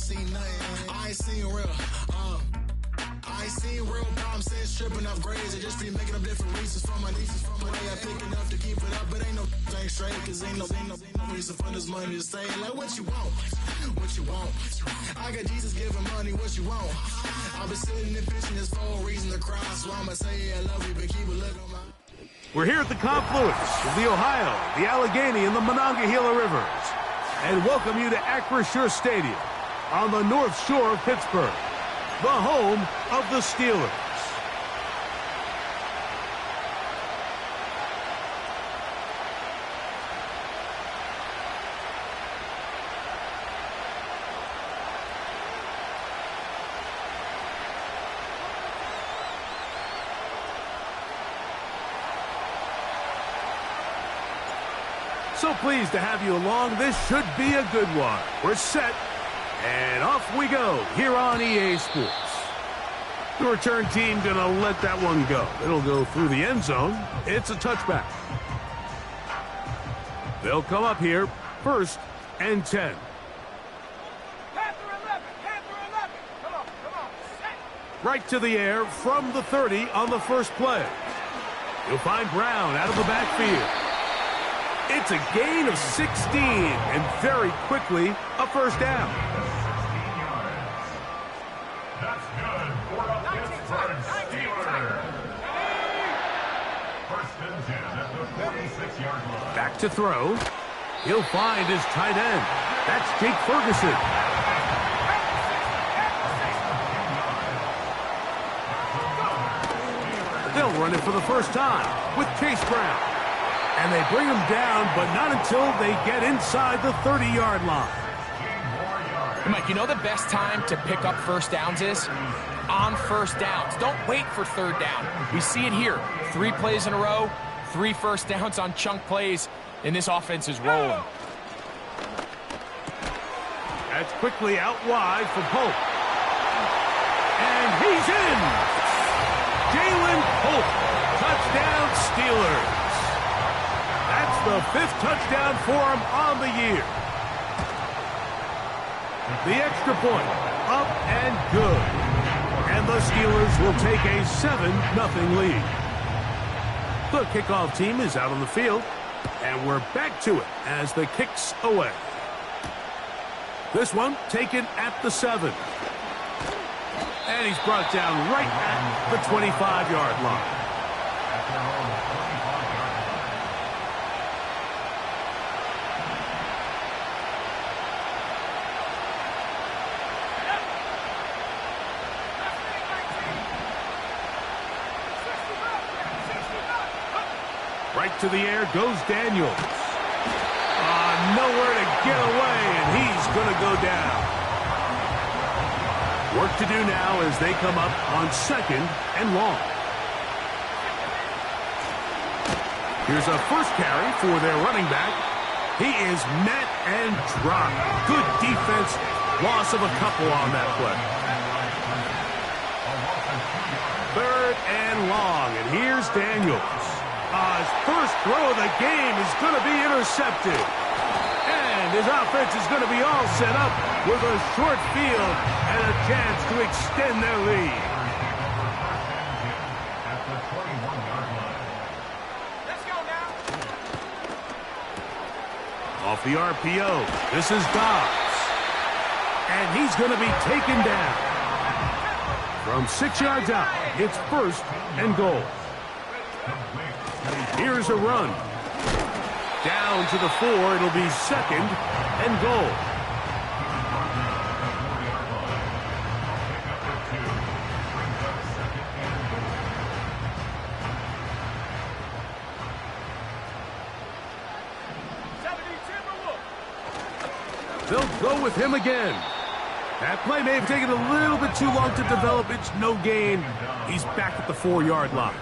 seen nothing. I ain't seen real. I ain't seen real problems since stripping up grades. I just be making up different reasons for my nieces. From my way I pick enough to keep it up, but ain't no thing straight. Cause ain't no reason for this money to stay. Like what you want? What you want? I got Jesus giving money, what you want? I've been sitting and pitching this for a reason to cry. So I'ma say I love you, but keep a look on my... We're here at the confluence of the Ohio, the Allegheny, and the Monongahela Rivers, and welcome you to Acrisure Stadium on the North Shore of Pittsburgh, the home of the Steelers. So pleased to have you along. This should be a good one. We're set, and off we go here on EA Sports. The return team gonna let that one go. It'll go through the end zone. It's a touchback. They'll come up here, 1st and 10. Right to the air from the 30 on the first play. You'll find Brown out of the backfield. It's a gain of 16, and very quickly, a first down. That's good for a Pittsburgh Steelers. 1st and 10 at the 46-yard line. Back to throw. He'll find his tight end. That's Jake Ferguson. They'll run it for the first time with Chase Brown. And they bring him down, but not until they get inside the 30-yard line. Mike, you know the best time to pick up first downs is? On first downs. Don't wait for 3rd down. We see it here. 3 plays in a row, 3 first downs on chunk plays, and this offense is rolling. That's quickly out wide for Pope. And he's in! Jalen Pope. Touchdown, Steelers. That's the 5th touchdown for him on the year. The extra point, up and good. And the Steelers will take a 7-0 lead. The kickoff team is out on the field, and we're back to it as the kick's away. This one taken at the 7. And he's brought down right at the 25-yard line. Right to the air goes Daniels. Nowhere to get away, and he's going to go down. Work to do now as they come up on 2nd and long. Here's a first carry for their running back. He is met and dropped. Good defense. Loss of a couple on that play. 3rd and long, and here's Daniels. His first throw of the game is going to be intercepted. And his offense is going to be all set up with a short field and a chance to extend their lead. Let's go now. Off the RPO, this is Dobbs. And he's going to be taken down. From 6 yards out, it's 1st and goal. Here's a run. Down to the 4, it'll be 2nd and goal. They'll go with him again. That play may have taken a little bit too long to develop. It's no gain. He's back at the 4-yard line.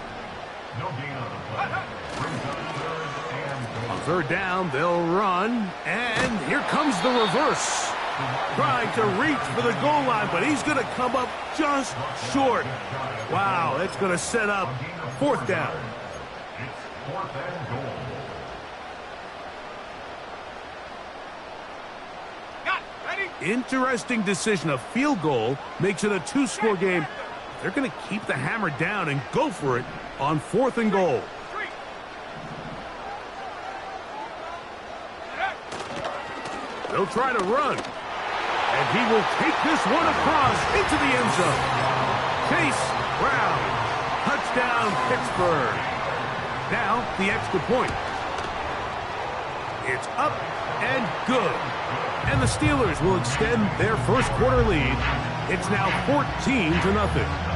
On 3rd down, they'll run, and here comes the reverse. Trying to reach for the goal line, but he's going to come up just short. Wow, that's going to set up 4th down. It's 4th and goal. Got it. Ready? Interesting decision. A field goal makes it a two-score game. They're going to keep the hammer down and go for it on 4th and goal. They'll try to run. And he will take this one across into the end zone. Chase Brown. Touchdown, Pittsburgh. Now, the extra point. It's up and good. And the Steelers will extend their first quarter lead. It's now 14-0.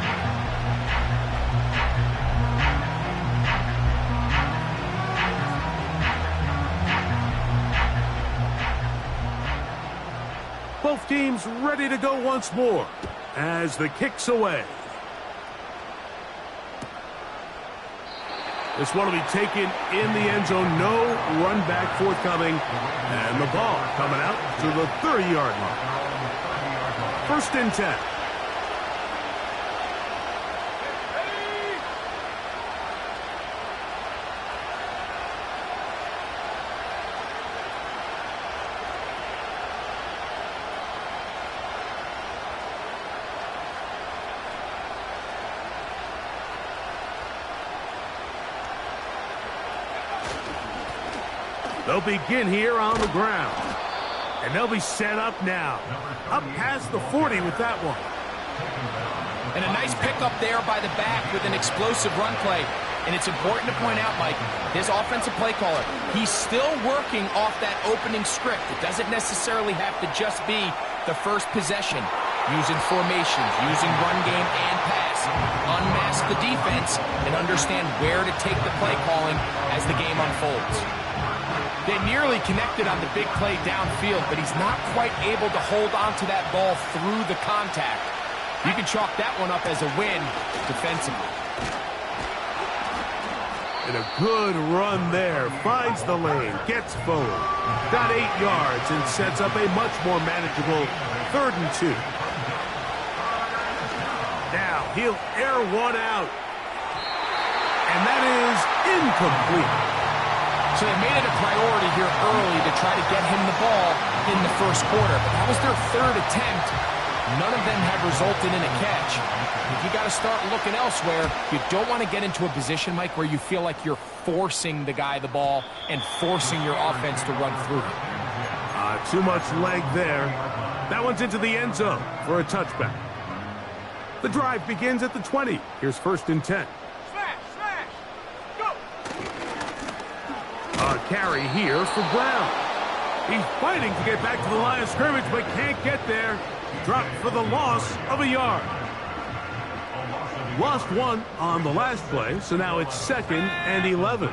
Both teams ready to go once more as the kick's away. This one will be taken in the end zone. No run back forthcoming. And the ball coming out to the 30-yard line. 1st and 10. They'll begin here on the ground. And they'll be set up now. Up past the 40 with that one. And a nice pickup there by the back with an explosive run play. And it's important to point out, Mike, this offensive play caller, he's still working off that opening script. It doesn't necessarily have to just be the first possession. Using formations, using run game and pass. Unmask the defense and understand where to take the play calling as the game unfolds. They nearly connected on the big play downfield, but he's not quite able to hold on to that ball through the contact. You can chalk that one up as a win defensively. And a good run there. Finds the lane. Gets forward. Got 8 yards and sets up a much more manageable 3rd and 2. Now he'll air one out. And that is incomplete. So they made it a priority here early to try to get him the ball in the first quarter. But that was their 3rd attempt. None of them have resulted in a catch. You got to start looking elsewhere. You don't want to get into a position, Mike, where you feel like you're forcing the guy the ball and forcing your offense to run through it. Too much leg there. That one's into the end zone for a touchback. The drive begins at the 20. Here's 1st and 10. A carry here for Brown. He's fighting to get back to the line of scrimmage, but can't get there. Dropped for the loss of a yard. Lost one on the last play, so now it's 2nd and 11.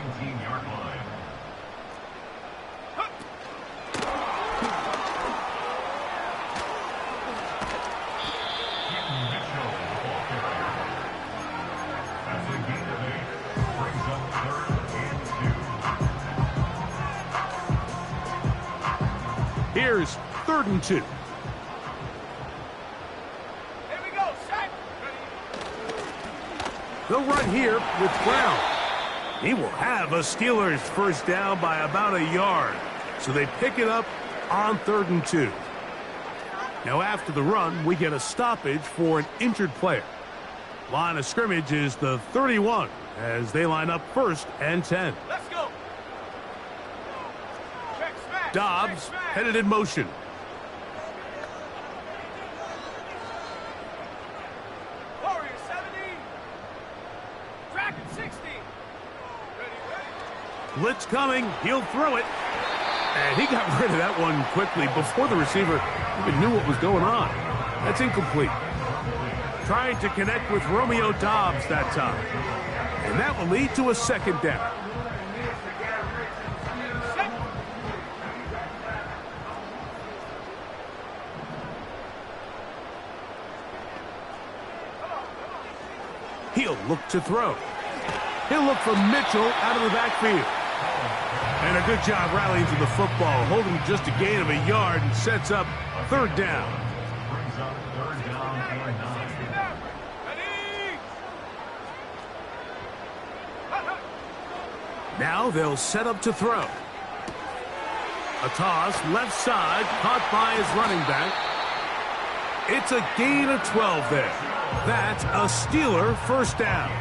Here's 3rd and 2. Here we go, set. They'll run here with Brown. He will have a Steelers first down by about a yard. So they pick it up on 3rd and 2. Now after the run, we get a stoppage for an injured player. Line of scrimmage is the 31 as they line up 1st and 10. Let's go. Check, smash. Dobbs Check, smash. headed in motion. Warrior 70. Dragon 60. Ready. Blitz coming. He'll throw it. And he got rid of that one quickly before the receiver even knew what was going on. That's incomplete. Trying to connect with Romeo Dobbs that time. And that will lead to a 2nd down. He'll look to throw. He'll look for Mitchell out of the backfield. And a good job rallying to the football, holding just a gain of a yard and sets up 3rd down. Now they'll set up to throw. A toss, left side, caught by his running back. It's a gain of 12 there. That's a Steeler first down.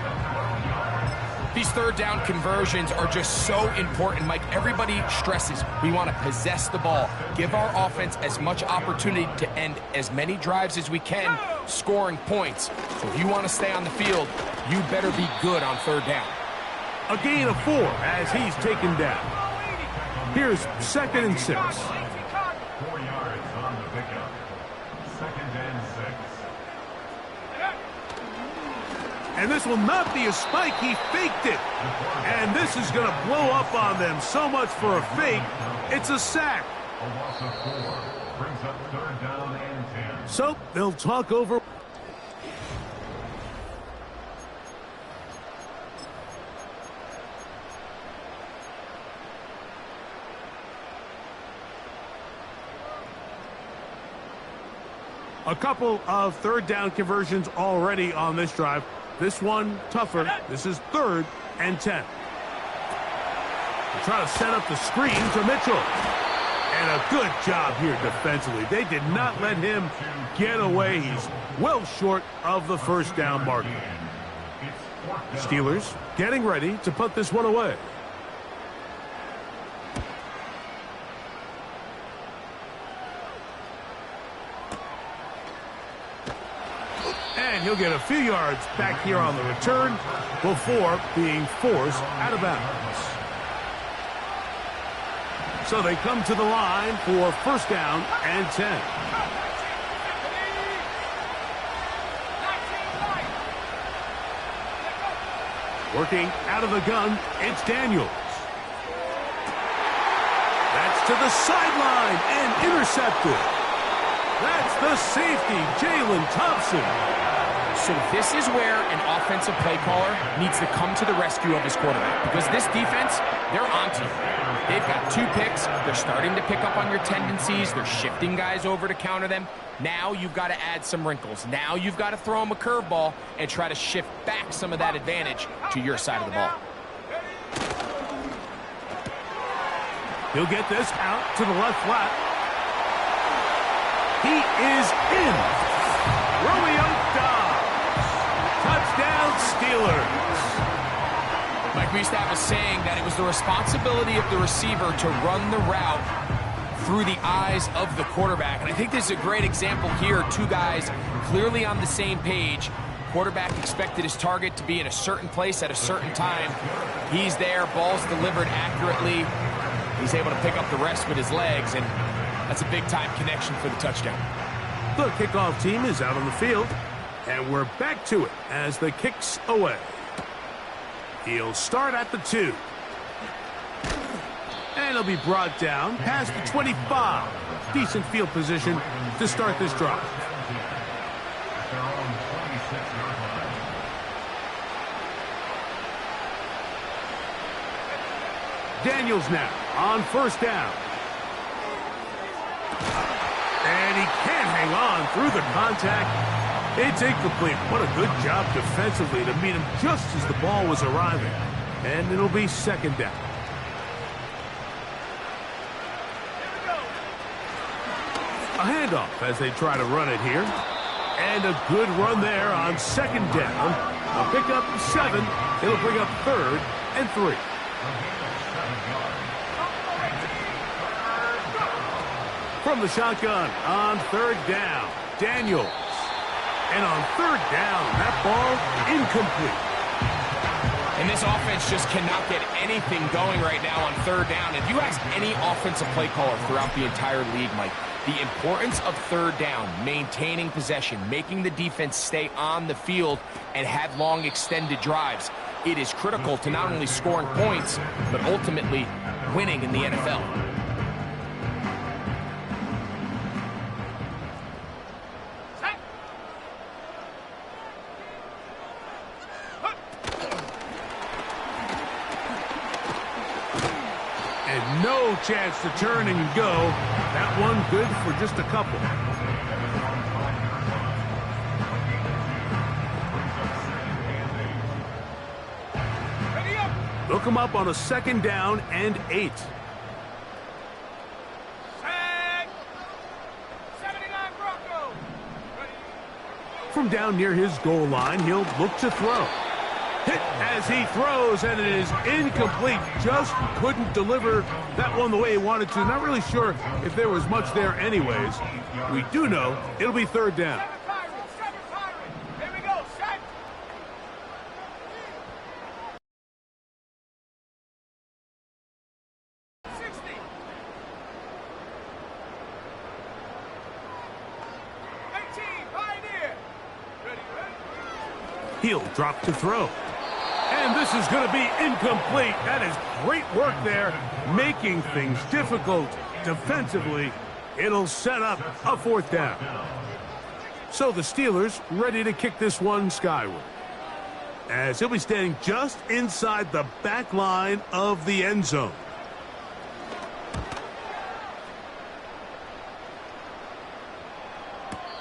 These third down conversions are just so important, Mike. Everybody stresses we want to possess the ball, give our offense as much opportunity to end as many drives as we can, scoring points. So if you want to stay on the field, you better be good on third down. A gain of 4 as he's taken down. Here's 2nd and 6. 4 yards on the pickup. 2nd and 6. And this will not be a spike. He faked it. And this is going to blow up on them. So much for a fake. It's a sack. A loss of 4 brings up 3rd down and 10. So they'll talk over. A couple of third down conversions already on this drive. This one tougher. This is 3rd and 10. They try to set up the screen to Mitchell. And a good job here defensively. They did not let him get away. He's well short of the first down marker. Steelers getting ready to put this one away. And he'll get a few yards back here on the return before being forced out of bounds. So they come to the line for first down and 10. Working out of the gun, it's Daniels. That's to the sideline and intercepted. That's the safety, Jalen Thompson. So this is where an offensive play caller needs to come to the rescue of his quarterback, because this defense, they're onto you. They've got 2 picks. They're starting to pick up on your tendencies. They're shifting guys over to counter them. Now you've got to add some wrinkles. Now you've got to throw them a curveball and try to shift back some of that advantage to your side of the ball. He'll get this out to the left flat. He is in. Romeo Dobbs. Touchdown, Steelers. Mike, we used to have a saying that it was the responsibility of the receiver to run the route through the eyes of the quarterback. And I think this is a great example here. 2 guys clearly on the same page. Quarterback expected his target to be in a certain place at a certain time. He's there. Ball's delivered accurately. He's able to pick up the rest with his legs, and that's a big-time connection for the touchdown. The kickoff team is out on the field, and we're back to it as the kick's away. He'll start at the 2. And he'll be brought down past the 25. Decent field position to start this drive. Daniels now on first down. And he can't hang on through the contact. It's incomplete. What a good job defensively to meet him just as the ball was arriving. And it'll be 2nd down. A handoff as they try to run it here. And a good run there on 2nd down. A pickup 7. It'll bring up 3rd and 3. From the shotgun on 3rd down, Daniels. And on 3rd down, that ball incomplete. And this offense just cannot get anything going right now on 3rd down. If you ask any offensive play caller throughout the entire league, Mike, the importance of 3rd down, maintaining possession, making the defense stay on the field and have long extended drives, it is critical to not only scoring points, but ultimately winning in the NFL. And no chance to turn and go. That one good for just a couple. They'll come up on a 2nd down and 8. from down near his goal line, he'll look to throw. Hit as he throws, and it is incomplete. Just couldn't deliver that one the way he wanted to. Not really sure if there was much there anyways. We do know it'll be third down. Seven Pirates. Here we go, set. 60. Pioneer. Ready. He'll drop to throw. And this is going to be incomplete. That is great work there, making things difficult defensively. It'll set up a fourth down. So the Steelers ready to kick this one skyward, as he'll be standing just inside the back line of the end zone.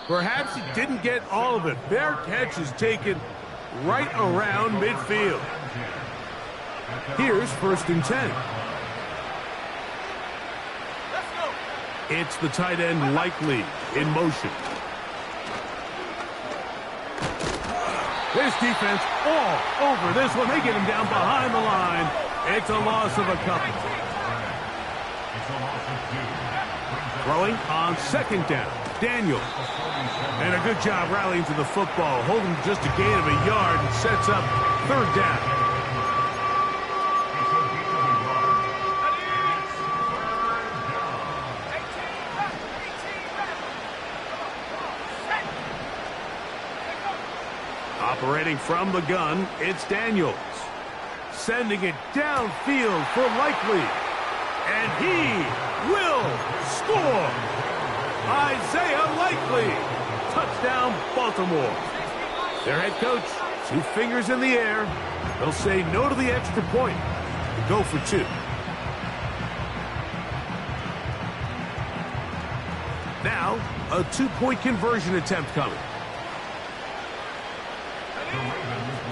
Perhaps he didn't get all of it. Their catch is taken right around midfield. Here's 1st and 10. Let's go. It's the tight end Likely in motion. This defense all over this one. They get him down behind the line. It's a loss of a couple. Throwing on 2nd down, Daniel. And a good job rallying to the football, holding just a gain of a yard, and sets up 3rd down. Operating from the gun, it's Daniels. Sending it downfield for Likely. And he will score. Isaiah Likely. Touchdown, Baltimore. Their head coach, 2 fingers in the air. They'll say no to the extra point and go for 2. Now, a 2-point conversion attempt coming.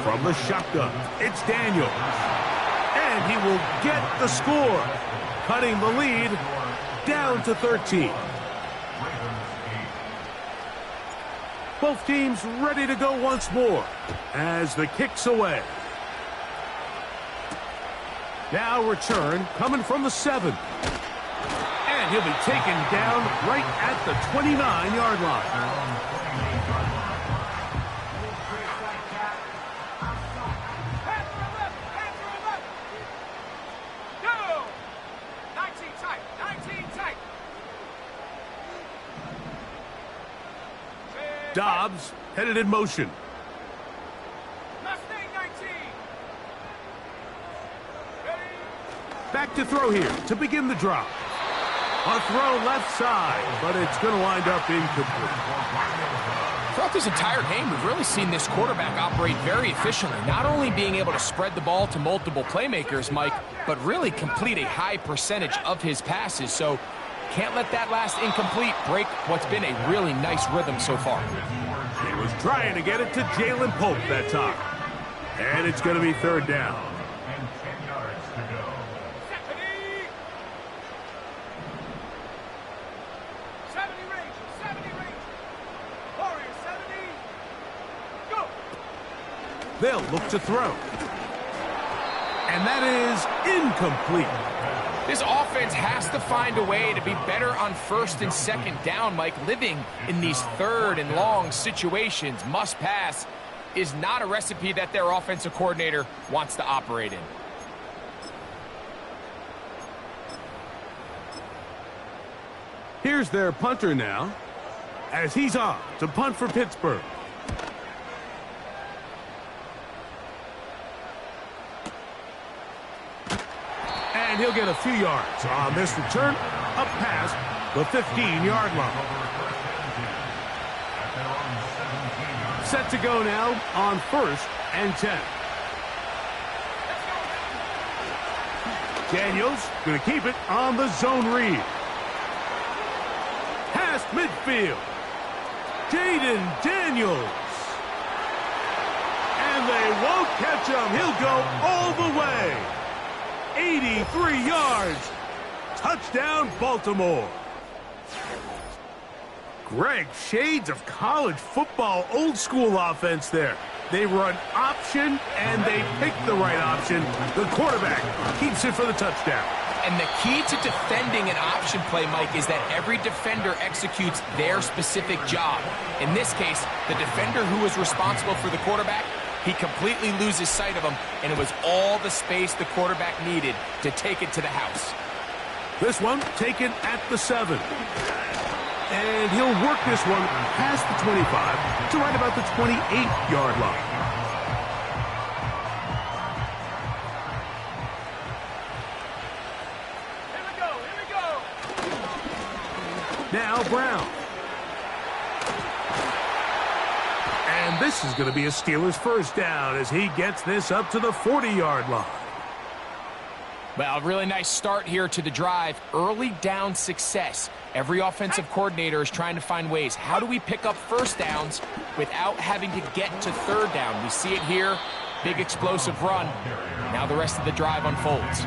From the shotgun, it's Daniels. And he will get the score, cutting the lead down to 13. Both teams ready to go once more as the kick's away. Now return coming from the 7. And he'll be taken down right at the 29-yard line. Dobbs headed in motion. Mustang 19. Ready. Back to throw here to begin the drop. A throw left side, but it's going to wind up incomplete. Throughout this entire game, we've really seen this quarterback operate very efficiently, not only being able to spread the ball to multiple playmakers, Mike, but really complete a high percentage of his passes. So can't let that last incomplete break what's been a really nice rhythm so far. He was trying to get it to Jalen Pope that time. And it's going to be 3rd down. And 10 yards to go. 70 Rangers, 70 Rangers. Warriors, 70. Go. They'll look to throw. And that is incomplete. This offense has to find a way to be better on 1st and 2nd down, Mike. Living in these 3rd and long situations, must pass, is not a recipe that their offensive coordinator wants to operate in. Here's their punter now, as he's off to punt for Pittsburgh. And he'll get a few yards on this return, up past the 15-yard line. Set to go now on 1st and 10. Daniels going to keep it on the zone read. Past midfield. Jaden Daniels. And they won't catch him. He'll go all the way. 83 yards. Touchdown, Baltimore. Greg, shades of college football, old school offense there. They run option, and they pick the right option. The quarterback keeps it for the touchdown. And the key to defending an option play, Mike, is that every defender executes their specific job. In this case, the defender who was responsible for the quarterback, he completely loses sight of him, and it was all the space the quarterback needed to take it to the house. This one taken at the 7. And he'll work this one past the 25 to right about the 28-yard line. Now Brown. And this is going to be a Steelers first down as he gets this up to the 40-yard line. Well, a really nice start here to the drive. Early down success. Every offensive coordinator is trying to find ways. How do we pick up first downs without having to get to third down? We see it here. Big explosive run. Now the rest of the drive unfolds.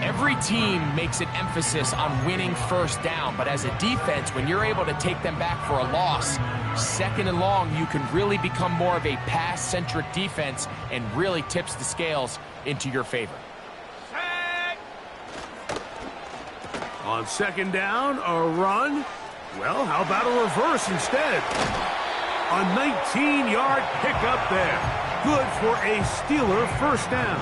Every team makes an emphasis on winning first down, but as a defense, when you're able to take them back for a loss, second and long, you can really become more of a pass-centric defense and really tips the scales into your favor. On second down, a run. Well, how about a reverse instead? A 19-yard pickup there. Good for a Steeler first down.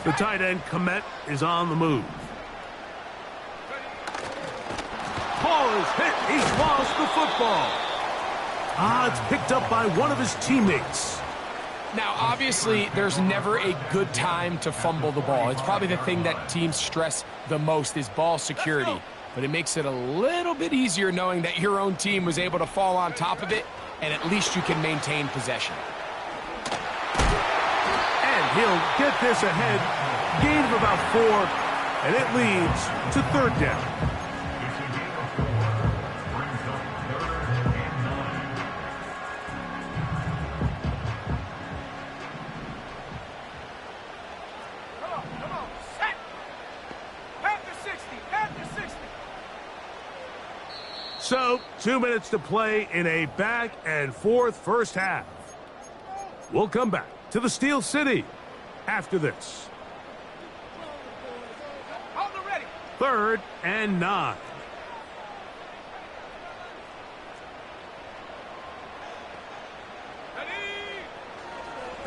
The tight end, Komet, is on the move. Ball is hit. He's lost the football. It's picked up by one of his teammates. Now, obviously, there's never a good time to fumble the ball. It's probably the thing that teams stress the most is ball security. But it makes it a little bit easier knowing that your own team was able to fall on top of it, and at least you can maintain possession. He'll get this ahead, gain of about 4, and it leads to third down. Come on, set! Panther 60, Panther 60! So, 2 minutes to play in a back-and-forth first half. We'll come back to the Steel City after this. On the ready! 3rd and 9. Ready!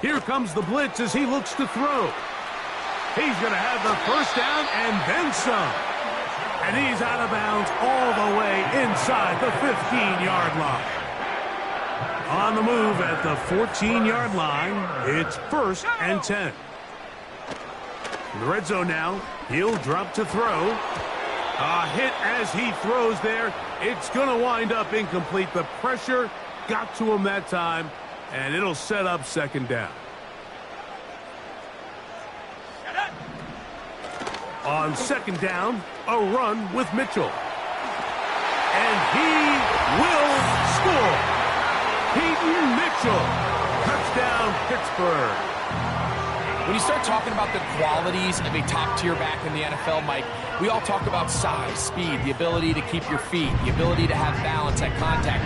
Here comes the blitz as he looks to throw. He's going to have the first down and then some. And he's out of bounds all the way inside the 15-yard line. On the move at the 14-yard line, it's 1st and 10. In the red zone now, he'll drop to throw. A hit as he throws there. It's going to wind up incomplete. The pressure got to him that time, and it'll set up second down. On second down, a run with Mitchell. And he will score. Peyton Mitchell. Touchdown, Pittsburgh. When you start talking about the qualities of a top-tier back in the NFL, Mike, we all talk about size, speed, the ability to keep your feet, the ability to have balance at contact.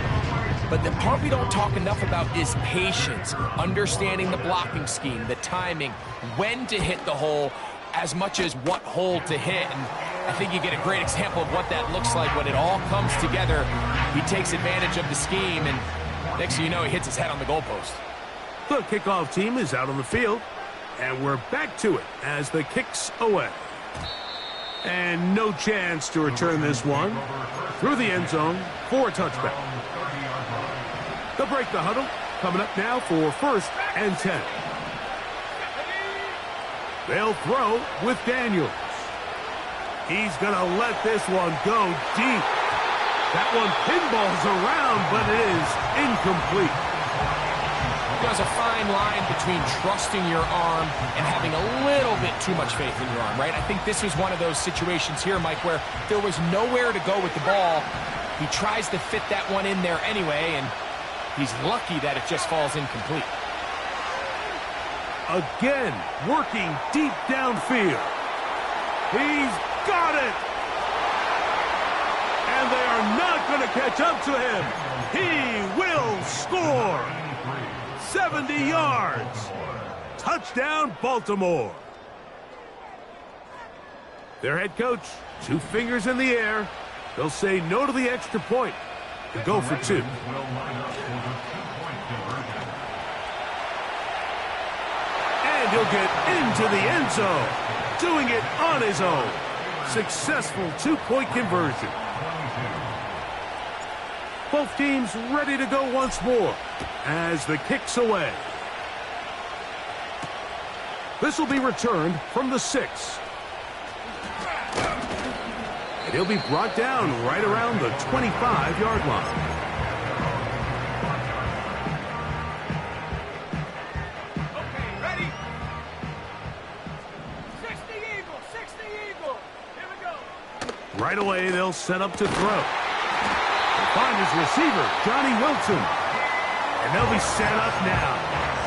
But the part we don't talk enough about is patience, understanding the blocking scheme, the timing, when to hit the hole, as much as what hole to hit. And I think you get a great example of what that looks like when it all comes together. He takes advantage of the scheme, and next thing you know, he hits his head on the goalpost. The kickoff team is out on the field, and we're back to it as the kick's away. And no chance to return this one through the end zone for a touchback. They'll break the huddle. Coming up now for 1st and 10. They'll throw with Daniels. He's going to let this one go deep. That one pinballs around, but it is incomplete. There's a fine line between trusting your arm and having a little bit too much faith in your arm, right? I think this was one of those situations here, Mike, where there was nowhere to go with the ball. He tries to fit that one in there anyway, and he's lucky that it just falls incomplete. Again, working deep downfield. He's got it! And they are not going to catch up to him. He will score! 70 yards. Touchdown, Baltimore. Their head coach, 2 fingers in the air. They'll say no to the extra point and go for 2. And he'll get into the end zone, doing it on his own. Successful 2-point conversion. Both teams ready to go once more as the kick's away. This will be returned from the 6. And he'll be brought down right around the 25-yard line. Okay, ready? 60 Eagle, 60 Eagle. Here we go. Right away, they'll set up to throw. Find his receiver, Johnny Wilson. And they'll be set up now.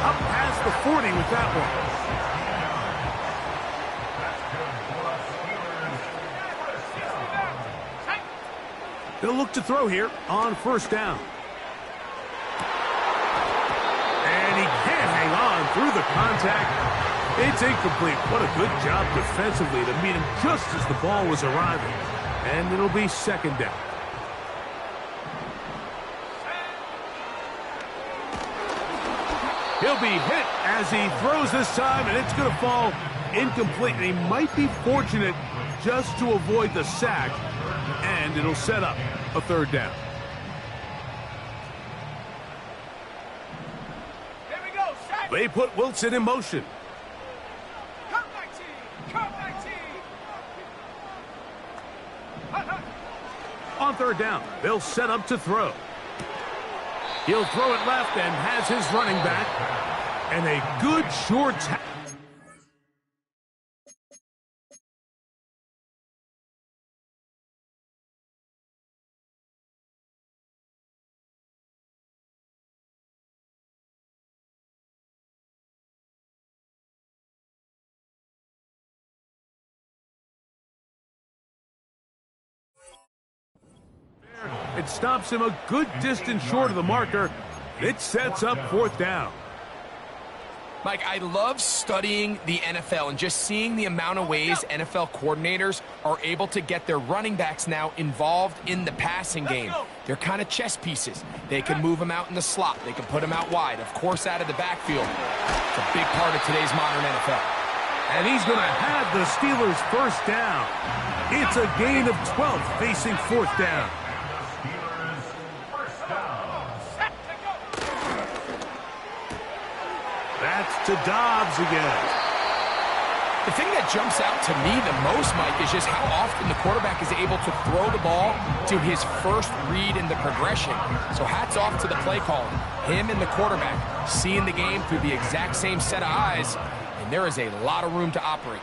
Up past the 40 with that one. They'll look to throw here on first down. And he can't hang on through the contact. It's incomplete. What a good job defensively to meet him just as the ball was arriving. And it'll be second down. He'll be hit as he throws this time, and it's going to fall incomplete. And he might be fortunate just to avoid the sack, and it'll set up a third down. Here we go, set. They put Wilson in motion. Come 19, come 19. On third down, they'll set up to throw. He'll throw it left and has his running back. And a good short tackle. It stops him a good distance short of the marker. It sets up fourth down. Mike, I love studying the NFL and just seeing the amount of ways NFL coordinators are able to get their running backs now involved in the passing game. They're kind of chess pieces. They can move them out in the slot. They can put them out wide, of course, out of the backfield. It's a big part of today's modern NFL. And he's going to have the Steelers first down. It's a gain of 12 facing fourth down. That's to Dobbs again. The thing that jumps out to me the most, Mike, is just how often the quarterback is able to throw the ball to his first read in the progression. So hats off to the play caller. Him and the quarterback seeing the game through the exact same set of eyes, and there is a lot of room to operate.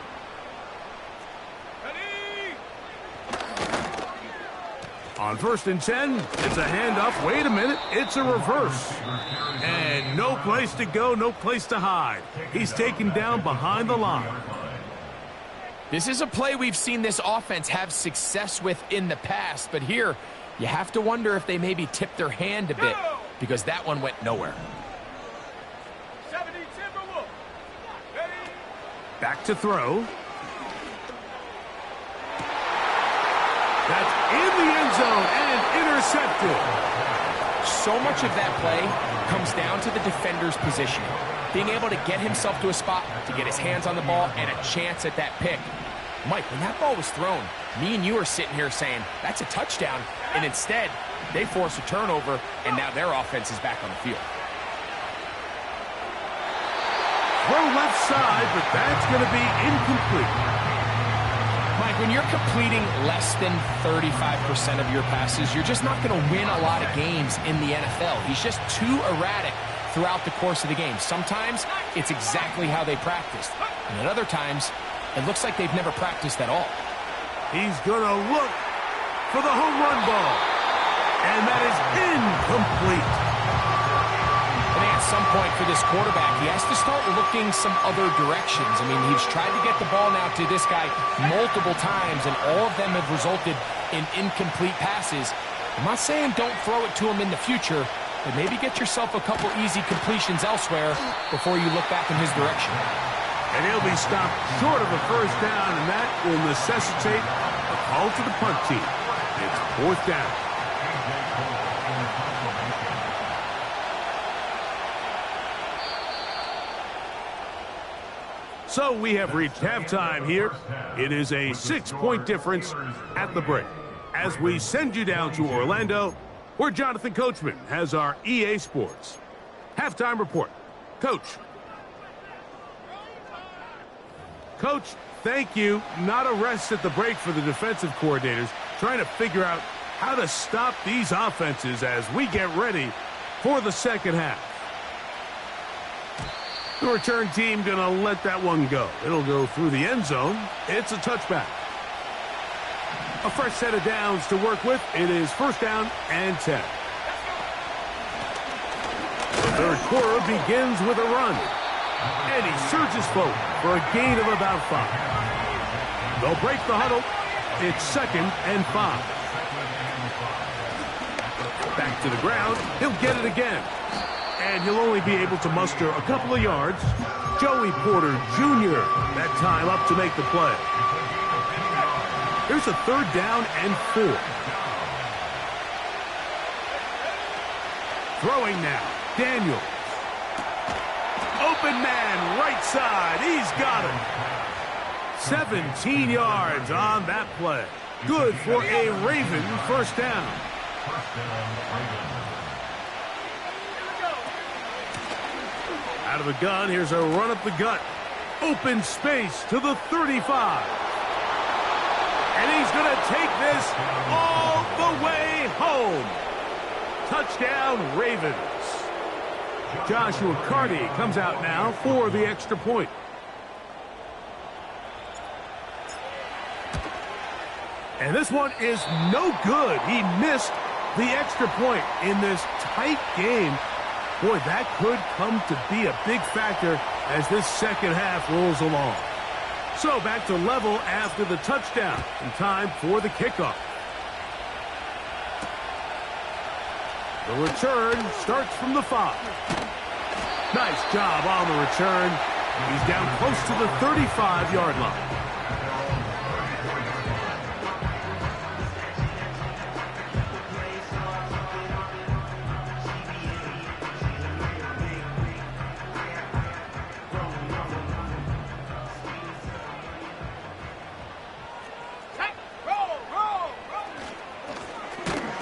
On first and 10, it's a handoff. Wait a minute, it's a reverse. And no place to go, no place to hide. He's taken down behind the line. This is a play we've seen this offense have success with in the past, but here you have to wonder if they maybe tipped their hand a bit because that one went nowhere. 70 Timberwolves. Ready? Back to throw. That's in the end zone and intercepted. So much of that play comes down to the defender's positioning. Being able to get himself to a spot, to get his hands on the ball, and a chance at that pick. Mike, when that ball was thrown, me and you are sitting here saying, that's a touchdown, and instead, they force a turnover, and now their offense is back on the field. Throw left side, but that's going to be incomplete. Mike, when you're completing less than 35% of your passes, you're just not going to win a lot of games in the NFL. He's just too erratic throughout the course of the game. Sometimes it's exactly how they practiced, and at other times, it looks like they've never practiced at all. He's going to look for the home run ball, and that is incomplete. And some point for this quarterback, he has to start looking some other directions. I mean, he's tried to get the ball now to this guy multiple times, and all of them have resulted in incomplete passes. I'm not saying don't throw it to him in the future, but maybe get yourself a couple easy completions elsewhere before you look back in his direction. And he'll be stopped short of a first down, and that will necessitate a call to the punt team. It's fourth down. So we have reached halftime here. It is a 6-point difference at the break. As we send you down to Orlando, where Jonathan Coachman has our EA Sports halftime report. Coach. Coach, thank you. Not a rest at the break for the defensive coordinators, trying to figure out how to stop these offenses as we get ready for the second half. The return team going to let that one go. It'll go through the end zone. It's a touchback. A fresh set of downs to work with. It is first down and 10. The third quarter begins with a run. And he surges forward for a gain of about 5. They'll break the huddle. It's second and 5. Back to the ground. He'll get it again. And he'll only be able to muster a couple of yards. Joey Porter Jr. that time up to make the play. Here's a third down and 4. Throwing now. Daniels. Open man, right side. He's got him. 17 yards on that play. Good for a Raven first down. Out of the gun, here's a run up the gut. Open space to the 35. And he's going to take this all the way home. Touchdown, Ravens. Joshua Carty comes out now for the extra point. And this one is no good. He missed the extra point in this tight game. Boy, that could come to be a big factor as this second half rolls along. So back to level after the touchdown, and time for the kickoff. The return starts from the 5. Nice job on the return. He's down close to the 35-yard line.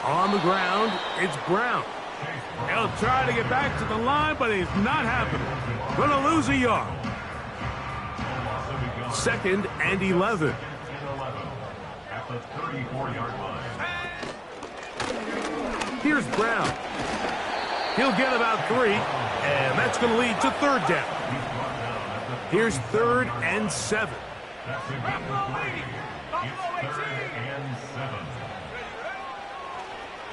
On the ground, it's Brown. He'll try to get back to the line, but it's not happening. Gonna lose a yard. Second and 11. At the 34-yard line. Here's Brown. He'll get about 3, and that's going to lead to third down. Here's third and 7. That's incomplete. It's third and 7.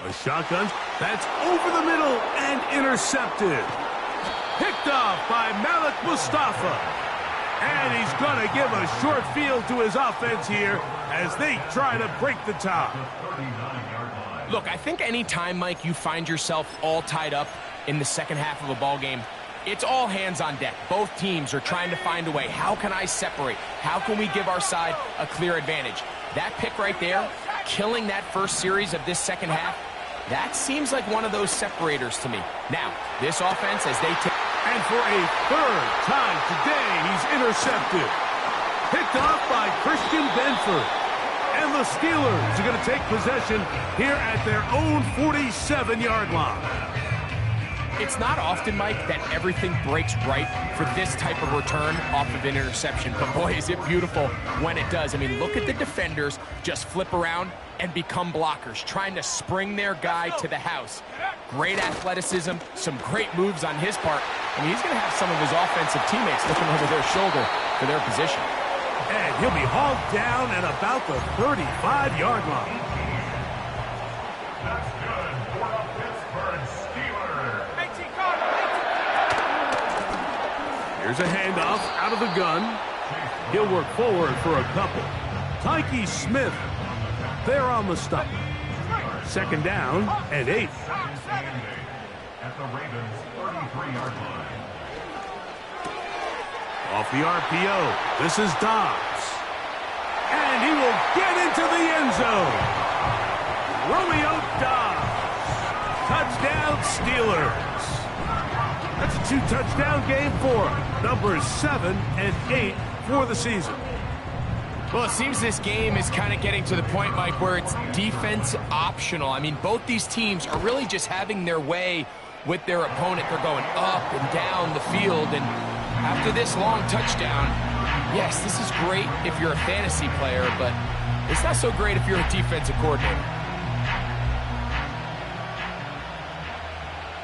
A shotgun that's over the middle and intercepted. Picked off by Malik Mustafa. And he's going to give a short field to his offense here as they try to break the tie. Look, I think any time, Mike, you find yourself all tied up in the second half of a ball game, it's all hands on deck. Both teams are trying to find a way. How can I separate? How can we give our side a clear advantage? That pick right there, killing that first series of this second half, that seems like one of those separators to me. Now, this offense, as they take... And for a third time today, he's intercepted. Picked off by Christian Benford. And the Steelers are going to take possession here at their own 47-yard line. It's not often, Mike, that everything breaks right for this type of return off of an interception. But boy, is it beautiful when it does. I mean, look at the defenders just flip around and become blockers, trying to spring their guy to the house. Great athleticism, some great moves on his part. I mean, he's going to have some of his offensive teammates looking over their shoulder for their position. And he'll be hauled down at about the 35-yard line. That's good for the Pittsburgh Steelers. Here's a handoff out of the gun. He'll work forward for a couple. Tyke Smith there on the stop. Second down and 8. At the Ravens' 33-yard line. Off the RPO, this is Dobbs. And he will get into the end zone. Romeo Dobbs. Touchdown Steelers. That's a 2-touchdown game for him. Numbers 7 and 8 for the season. Well, it seems this game is kind of getting to the point, Mike, where it's defense optional. I mean, both these teams are really just having their way with their opponent. They're going up and down the field, and after this long touchdown, yes, this is great if you're a fantasy player, but it's not so great if you're a defensive coordinator.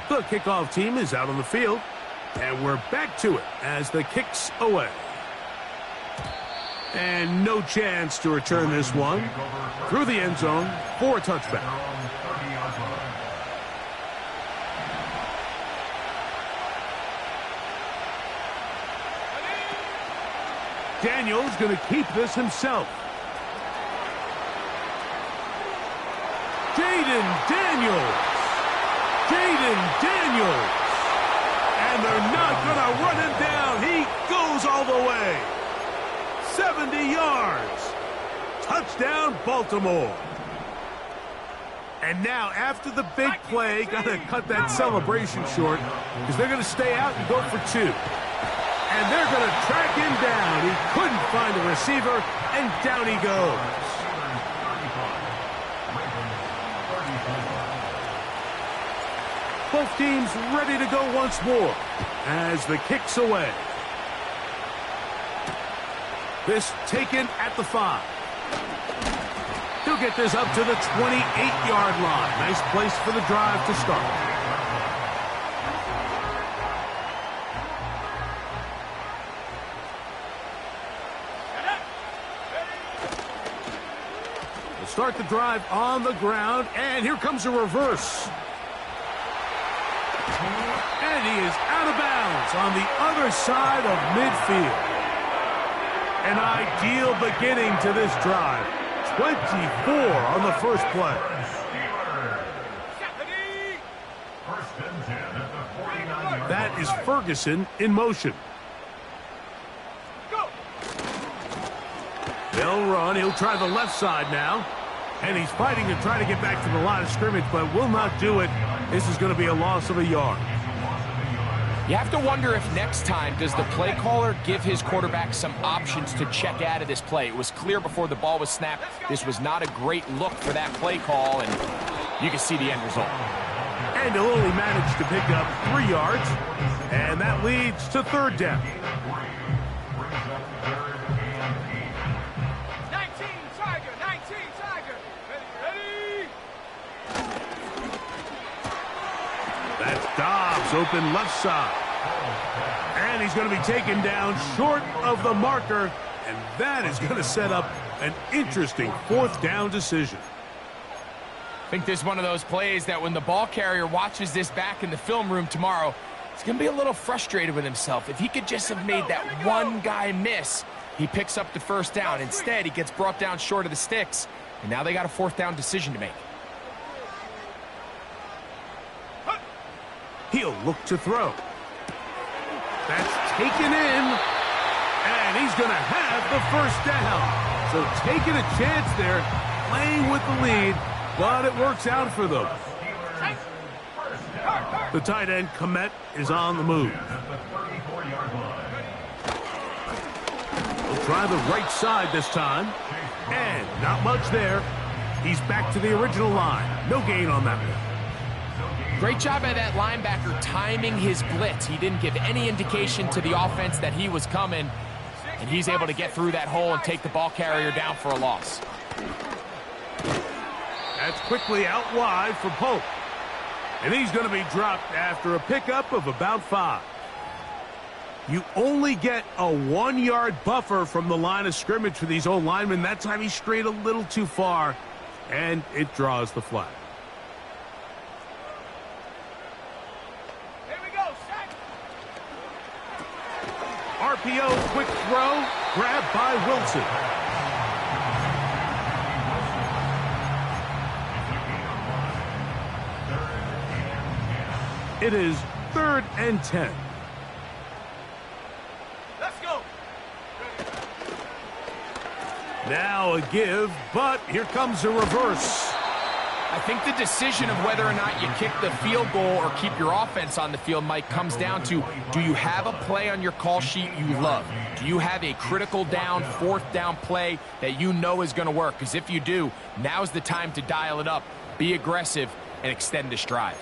The kickoff team is out on the field, and we're back to it as the kick's away. And no chance to return this one through the end zone for a touchback. Daniel's going to keep this himself. Jaden Daniels. And they're not going to run him down. He goes all the way. 70 yards. Touchdown, Baltimore. And now, after the big play, got to cut that celebration short because they're going to stay out and go for 2. And they're going to track him down. He couldn't find a receiver, and down he goes. Both teams ready to go once more as the kick's away. This taken at the 5. He'll get this up to the 28-yard line. Nice place for the drive to start. We'll start the drive on the ground, and here comes a reverse. And he is out of bounds on the other side of midfield. An ideal beginning to this drive. 24 on the first play. That is Ferguson in motion. They'll run. He'll try the left side now. And he's fighting to try to get back to the line of scrimmage, but will not do it. This is going to be a loss of a yard. You have to wonder if next time does the play caller give his quarterback some options to check out of this play. It was clear before the ball was snapped. This was not a great look for that play call, and you can see the end result. And he'll only manage to pick up 3 yards, and that leads to third down. 19 Tiger. Ready. That's Dobbs open left side. And he's going to be taken down short of the marker, and that is going to set up an interesting fourth down decision. I think this is one of those plays that when the ball carrier watches this back in the film room tomorrow, he's going to be a little frustrated with himself. If he could just have made that one guy miss, he picks up the first down. Instead, he gets brought down short of the sticks, and now they got a fourth down decision to make. He'll look to throw. That's taken in, and he's going to have the first down. So taking a chance there, playing with the lead, but it works out for them. The tight end, Komet, is on the move. He'll try the right side this time, and not much there. He's back to the original line. No gain on that one. Great job by that linebacker timing his blitz. He didn't give any indication to the offense that he was coming, and he's able to get through that hole and take the ball carrier down for a loss. That's quickly out wide for Pope. And he's going to be dropped after a pickup of about 5. You only get a 1-yard buffer from the line of scrimmage for these old linemen. That time he strayed a little too far, and it draws the flag. RPO quick throw, grabbed by Wilson. It is 3rd and 10. Let's go. Now a give, but here comes a reverse. I think the decision of whether or not you kick the field goal or keep your offense on the field, Mike, comes down to, do you have a play on your call sheet you love? Do you have a critical down, 4th down play that you know is going to work? Because if you do, now's the time to dial it up, be aggressive, and extend this drive.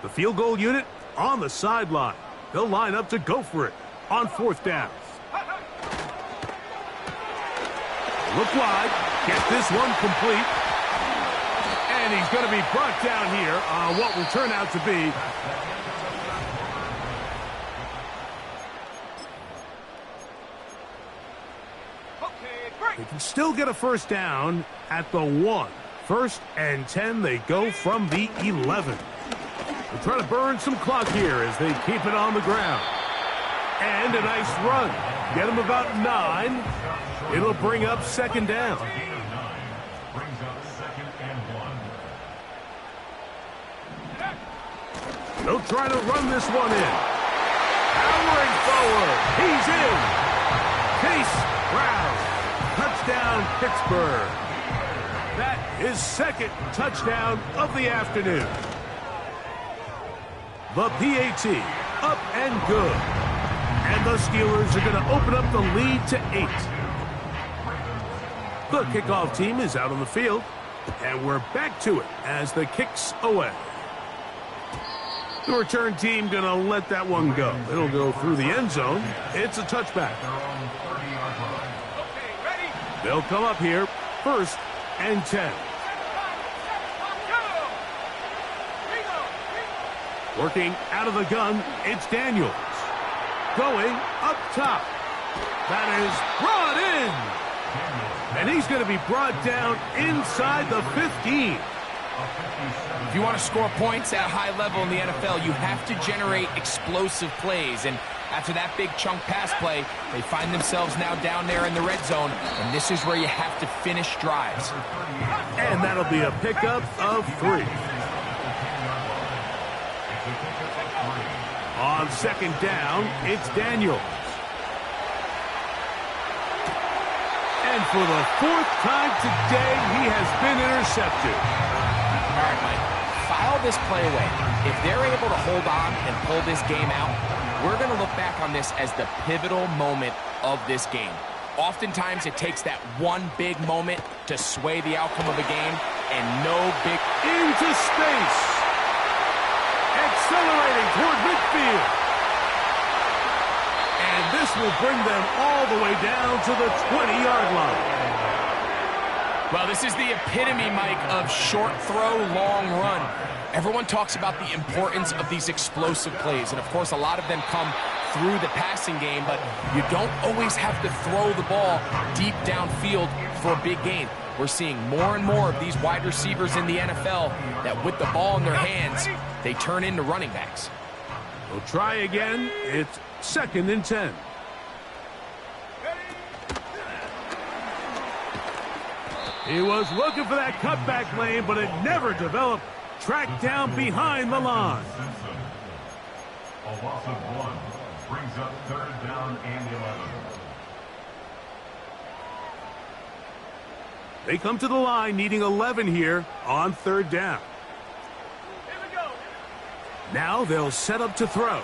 The field goal unit on the sideline. They'll line up to go for it on 4th down. Look wide, get this one complete. And he's going to be brought down here on what will turn out to be they can still get a 1st down at the 1. 1st and 10, they go from the 11. They're trying to burn some clock here as they keep it on the ground. And a nice run. Get them about 9. It'll bring up 2nd down. They'll try to run this one in. Powering forward. He's in. Case Brown. Touchdown, Pittsburgh. That is 2nd touchdown of the afternoon. The PAT up and good. And the Steelers are going to open up the lead to 8. The kickoff team is out on the field. And we're back to it as the kick's away. The return team going to let that one go. It'll go through the end zone. It's a touchback. They'll come up here, 1st and 10. Working out of the gun, it's Daniels. Going up top. That is brought in. And he's going to be brought down inside the 15. If you want to score points at a high level in the NFL, you have to generate explosive plays. And after that big chunk pass play, they find themselves now down there in the red zone. And this is where you have to finish drives. And that'll be a pickup of 3. On 2nd down, it's Daniels. And for the 4th time today, he has been intercepted. All right, Mike, file this play away. If they're able to hold on and pull this game out, we're going to look back on this as the pivotal moment of this game. Oftentimes, it takes that one big moment to sway the outcome of a game, and no big... Into space. Accelerating toward midfield. And this will bring them all the way down to the 20-yard line. Well, this is the epitome, Mike, of short throw, long run. Everyone talks about the importance of these explosive plays, and of course a lot of them come through the passing game, but you don't always have to throw the ball deep downfield for a big gain. We're seeing more and more of these wide receivers in the NFL that with the ball in their hands, they turn into running backs. We'll try again. It's 2nd and 10. He was looking for that cutback lane, but it never developed. Tracked down behind the line. A loss of 1 brings up 3rd down and 11. They come to the line needing 11 here on 3rd down. Now they'll set up to throw.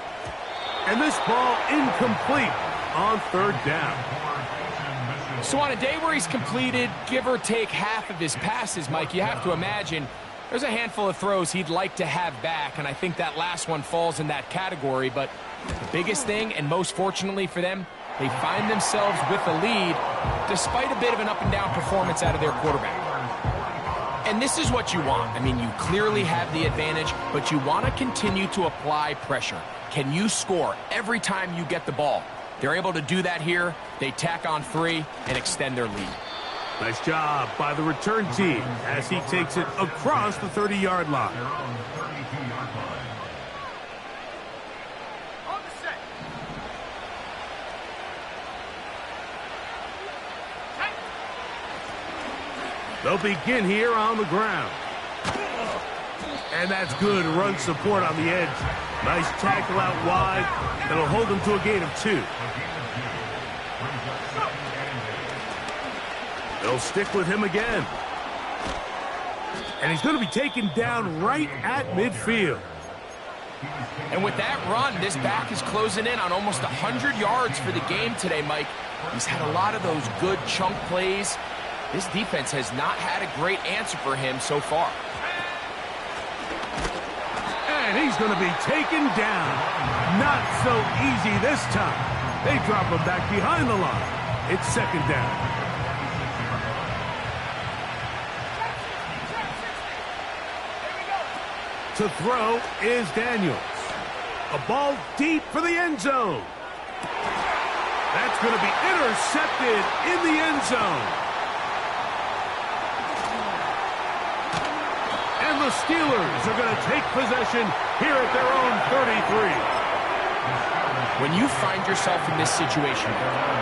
And this ball incomplete on 3rd down. So on a day where he's completed, give or take half of his passes, Mike, you have to imagine there's a handful of throws he'd like to have back, and I think that last one falls in that category. But the biggest thing, and most fortunately for them, they find themselves with a lead despite a bit of an up-and-down performance out of their quarterback. And this is what you want. I mean, you clearly have the advantage, but you want to continue to apply pressure. Can you score every time you get the ball? They're able to do that here. They tack on 3 and extend their lead. Nice job by the return team as he takes it across the 30-yard line. Their own 32-yard line. On the set. They'll begin here on the ground. And that's good run support on the edge. Nice tackle out wide. That'll hold them to a gain of 2. They'll stick with him again. And he's going to be taken down right at midfield. And with that run, this back is closing in on almost 100 yards for the game today, Mike. He's had a lot of those good chunk plays. This defense has not had a great answer for him so far. And he's going to be taken down. Not so easy this time. They drop him back behind the line. It's second down. To throw is Daniels. A ball deep for the end zone. That's going to be intercepted in the end zone. And the Steelers are going to take possession here at their own 33. When you find yourself in this situation,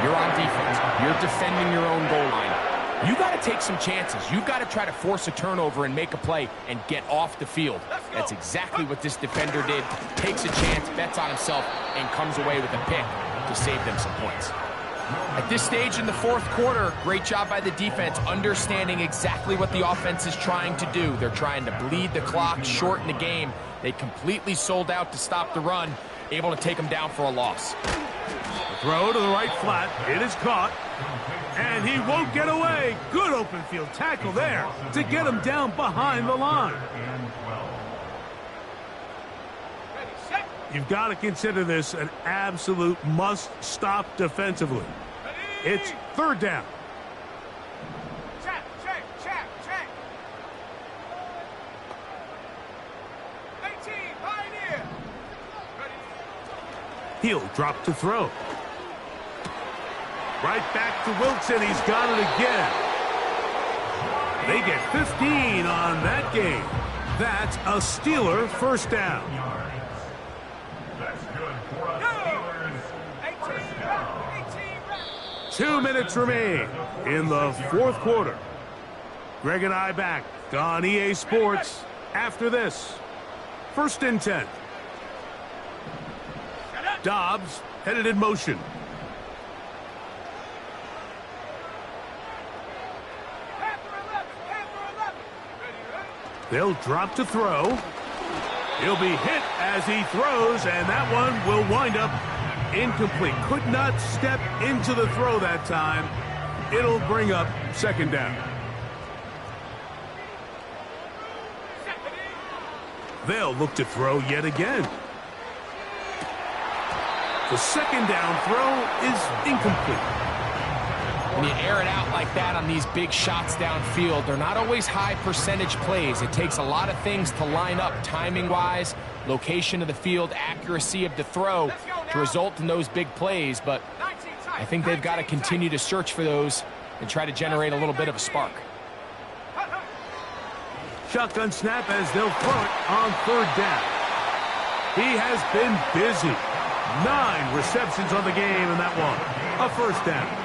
you're on defense, you're defending your own goal line, you got to take some chances. You've got to try to force a turnover and make a play and get off the field. That's exactly what this defender did. Takes a chance, bets on himself, and comes away with a pick to save them some points. At this stage in the fourth quarter, great job by the defense, understanding exactly what the offense is trying to do. They're trying to bleed the clock, shorten the game. They completely sold out to stop the run, able to take them down for a loss. The throw to the right flat. It is caught. And he won't get away. Good open field tackle there to get him down behind the line. You've got to consider this an absolute must-stop defensively. It's third down. Check. 18, Pioneer. He'll drop to throw. Right back to Wilson. He's got it again. They get 15 on that game. That's a Steeler first down. That's good for a Steelers first down. 2 minutes remain in the fourth quarter. Greg and I back on EA Sports after this. First and 10. Dobbs headed in motion. They'll drop to throw. He'll be hit as he throws, and that one will wind up incomplete. Could not step into the throw that time. It'll bring up second down. They'll look to throw yet again. The second down throw is incomplete. When you air it out like that on these big shots downfield, they're not always high percentage plays. It takes a lot of things to line up timing-wise, location of the field, accuracy of the throw to result in those big plays. But I think they've got to continue to search for those and try to generate a little bit of a spark. Shotgun snap as they'll throw it on third down. He has been busy. 9 receptions on the game in that one. A first down.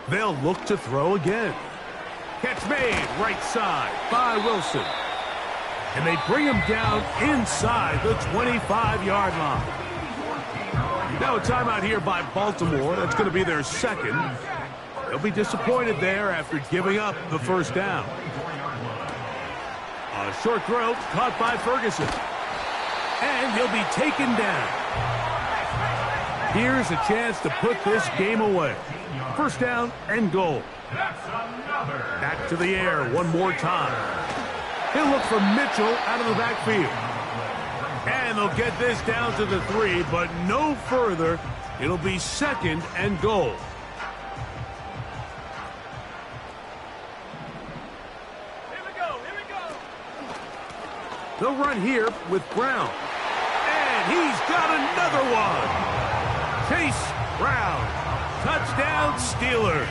They'll look to throw again. Catch made right side by Wilson. And they bring him down inside the 25-yard line. Now a timeout here by Baltimore. That's going to be their second. They'll be disappointed there after giving up the first down. A short throw caught by Ferguson. And he'll be taken down. Here's a chance to put this game away. First down and goal. Back to the air one more time. He'll look for Mitchell out of the backfield. And they'll get this down to the 3, but no further. It'll be second and goal. Here we go. They'll run here with Brown. And he's got another one. Chase Brown. Touchdown, Steelers.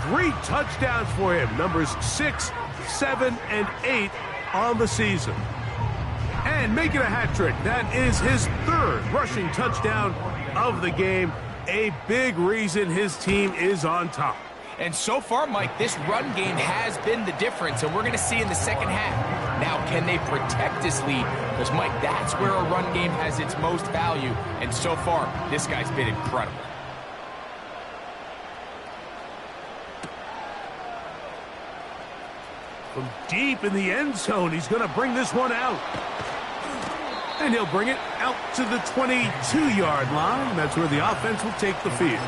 3 touchdowns for him. Numbers 6, 7, and 8 on the season. And making a hat trick. That is his 3rd rushing touchdown of the game. A big reason his team is on top. And so far, Mike, this run game has been the difference, and we're going to see in the second half. Now, can they protect this lead? Because, Mike, that's where a run game has its most value. And so far, this guy's been incredible. From deep in the end zone, he's going to bring this one out. And he'll bring it out to the 22-yard line. That's where the offense will take the field.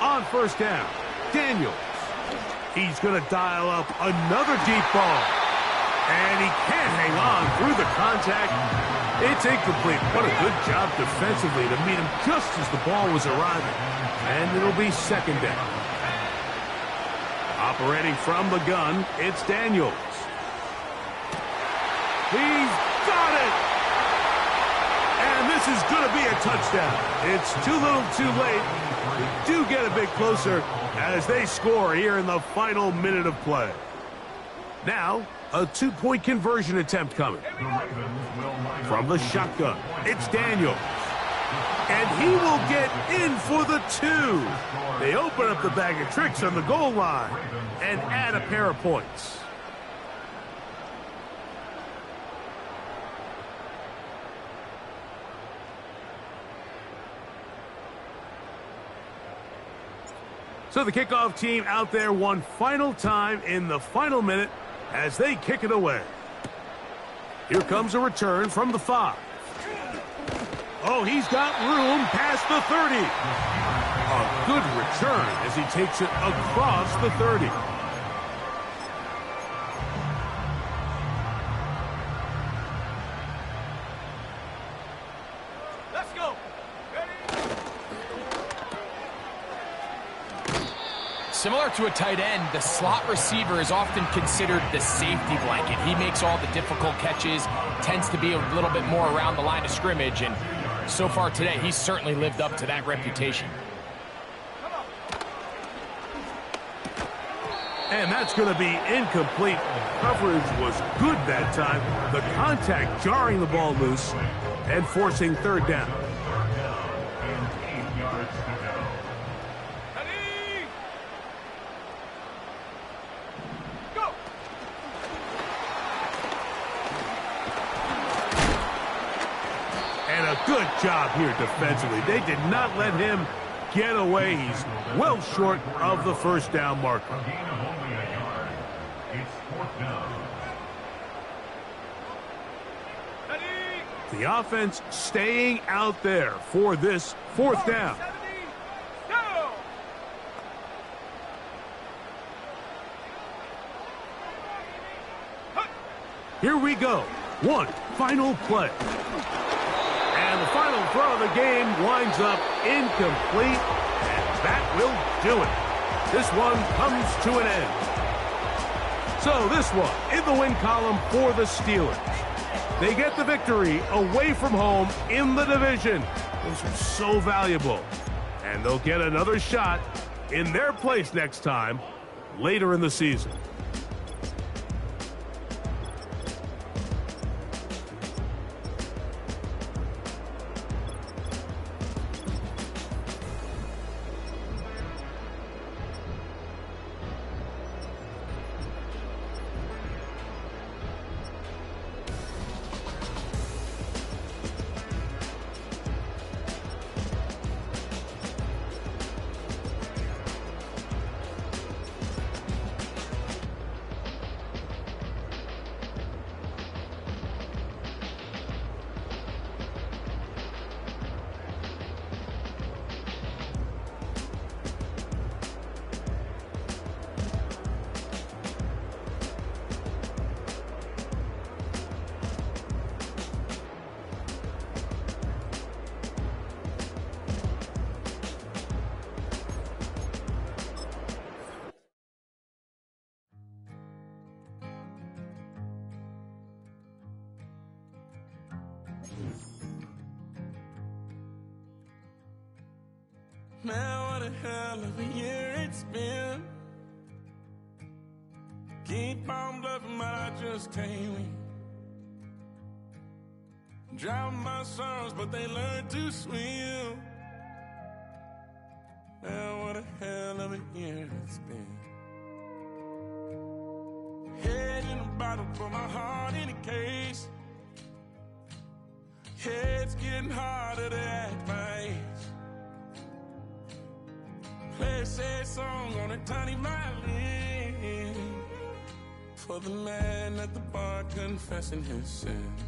On first down, Daniels. He's going to dial up another deep ball. And he can't hang on through the contact. It's incomplete. What a good job defensively to meet him just as the ball was arriving. And it'll be second down. Operating from the gun, it's Daniels. He's got it! And this is going to be a touchdown. It's too little too late. We do get a bit closer as they score here in the final minute of play. Now, a 2-point conversion attempt coming. From the shotgun, it's Daniels. And he will get in for the 2. They open up the bag of tricks on the goal line and add a pair of points. So the kickoff team out there one final time in the final minute as they kick it away. Here comes a return from the 5. Oh, he's got room past the 30. A good return as he takes it across the 30. Let's go. Similar to a tight end, the slot receiver is often considered the safety blanket. He makes all the difficult catches, tends to be a little bit more around the line of scrimmage, and so far today, he's certainly lived up to that reputation. And that's going to be incomplete. Coverage was good that time. The contact jarring the ball loose and forcing third down. Good job here defensively. They did not let him get away. He's well short of the first down marker. A gain of only a yard. It's 4th down. The offense staying out there for this 4th down. Here we go. One final play. And the final throw of the game winds up incomplete, and that will do it. This one comes to an end. So this one in the win column for the Steelers. They get the victory away from home in the division. Those are so valuable. And they'll get another shot in their place next time later in the season. Man, what a hell of a year it's been. Keep on bluffing, but I just can't win. Drown my sorrows, but they learn to swim. Man, what a hell of a year it's been. Head in a bottle, put my heart in a case. It's getting harder to act my age. Play a sad song on a tiny violin for the man at the bar confessing his sins.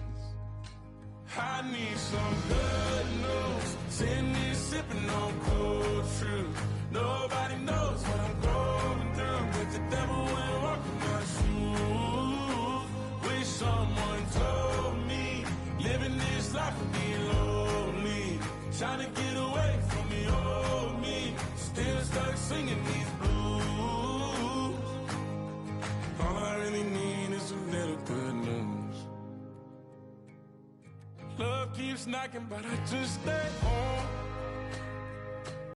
I need some good news. Send me sipping on cold truth. Nobody knows what I'm going through, but the devil will walk in my shoes. Wish someone told me living this life would be lonely. Trying to get away from the old me. Still stuck singing these blues. All I really need is a little good news. Love keeps knocking, but I just stay home.